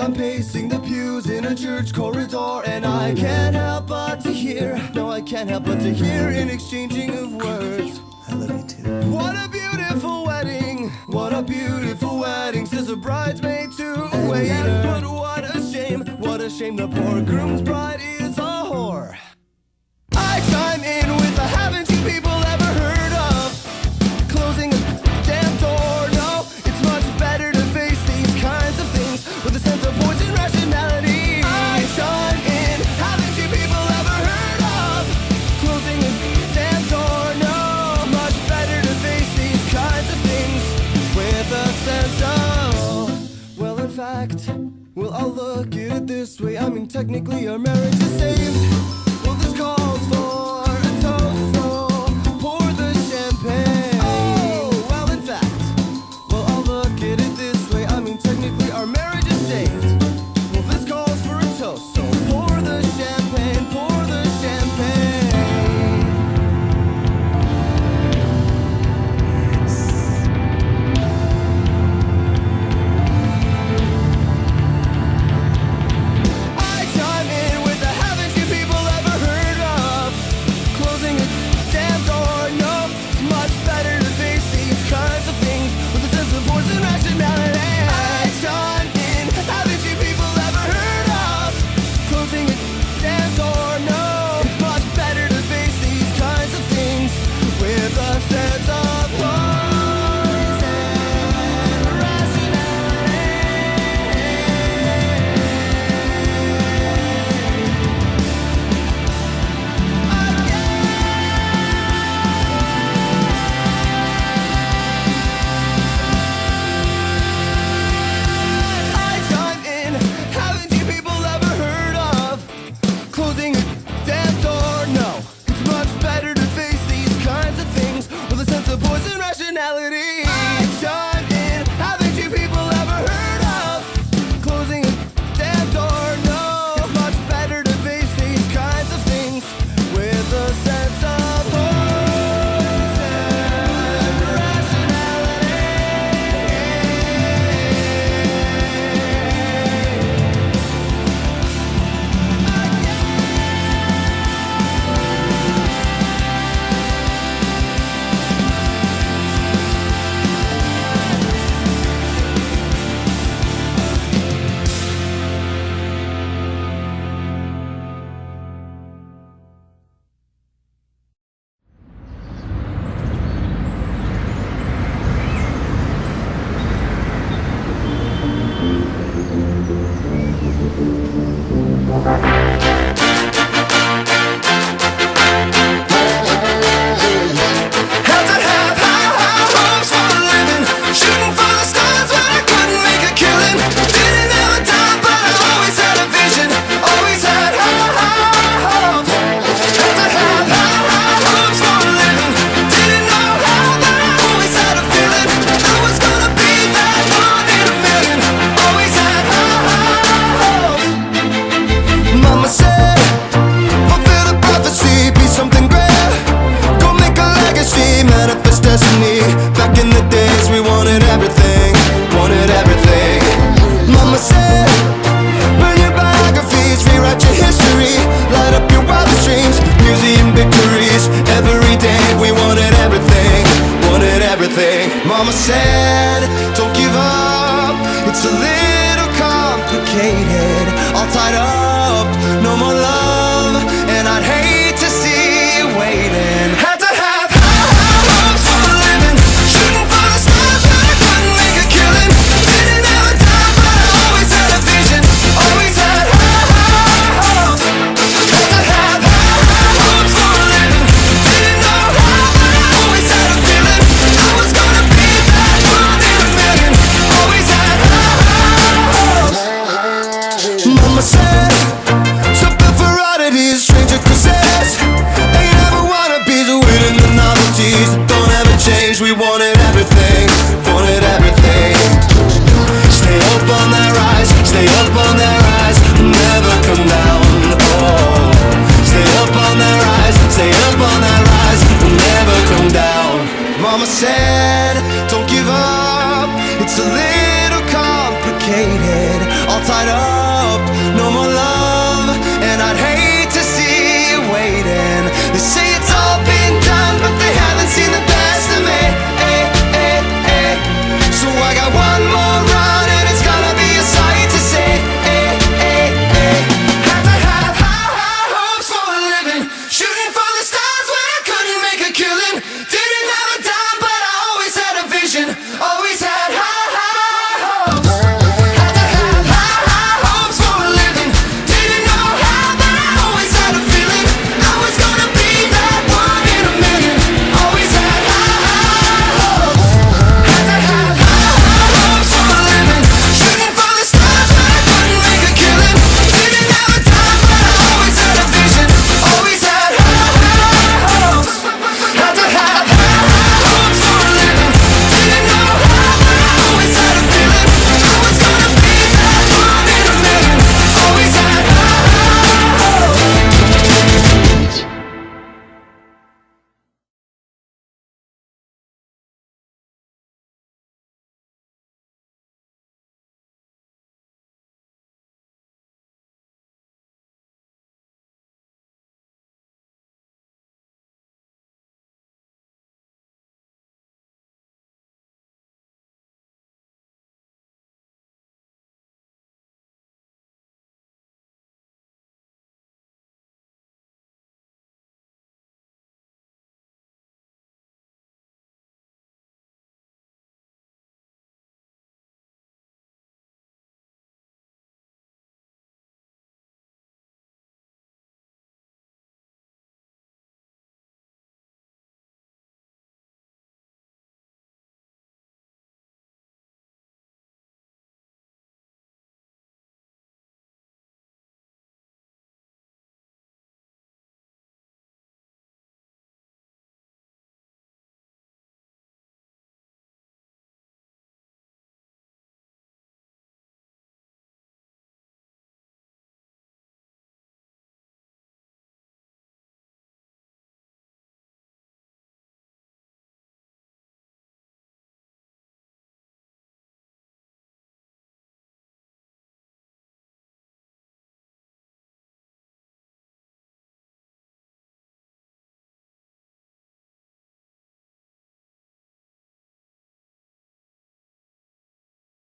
I'm pacing the pews in a church corridor, and I can't help but to hear, no, I can't help but to hear an exchanging of words. I love you too. What a beautiful wedding, what a beautiful wedding, says a bridesmaid to a waiter. Yes, but what a shame the poor groom's bride is a whore. I chime in with a haven't you people ever heard of closing a damn door? No, it's much better to face these kinds of things with a sense of poison rationality. I chime in, haven't you people ever heard of closing a damn door? No, it's much better to face these kinds of things with a sense of, well, in fact, well, I'll look at it this way. I mean, technically our marriage is saved. Well, this calls for a toast, so pour the champagne. Oh, well, in fact, well, I'll look at it this way. I mean, technically our marriage is saved. Well, this calls for a toast, so pour the champagne, pour the champagne. I chime in with the haven't you people ever heard of closing a damn door? No, it's much better to face these kinds of things with a sense of poison rationality. I chime in, haven't you people ever heard of closing a damn door? No, it's much better to face these kinds of things with a sense of poison rationality. I chime in, haven't you people ever heard of closing a damn door? No, it's much better to face these kinds of things with a sense of poison rationality. I chime in, haven't you people ever heard of closing a damn door? No, it's much better to face these kinds of things with a sense of poison rationality. Had to have high hopes for a living, shooting for the stars when I couldn't make a killing. Didn't have a dime, but I always had a vision, always had high hopes. Had to have high hopes for a living, didn't know how, but I always had a feeling I was gonna be that one in a million. Always had high hopes. Mama said, fulfill the prophecy, be something great. Go make a legacy, manifest destiny. Back in the days we wanted everything, wanted everything. Mama said, burn your biographies, rewrite your history, light up your wildest dreams, museum victories. Every day we wanted everything, wanted everything. Mama said, don't give up, it's a little complicated. All tied up, no more love, and I'd hate to see you waiting. Had to have high hopes for a living, shooting for the stars when I couldn't make a killing. Didn't have a dime, but I always had a vision, always had high hopes. Had to have high hopes for a living, didn't know how, but I always had a feeling I was gonna be that one in a million. Always had high hopes. Mama said, something for oddities, stranger causes. Ain't ever wannabes, waiting the novelties that don't ever change. We wanted everything, wanted everything. Stay up on that rise, stay up on that rise, never come down. Oh, stay up on that rise, stay up on that rise, never come down. Mama said, don't give up, it's a little complicated. All tied up, up. No more love.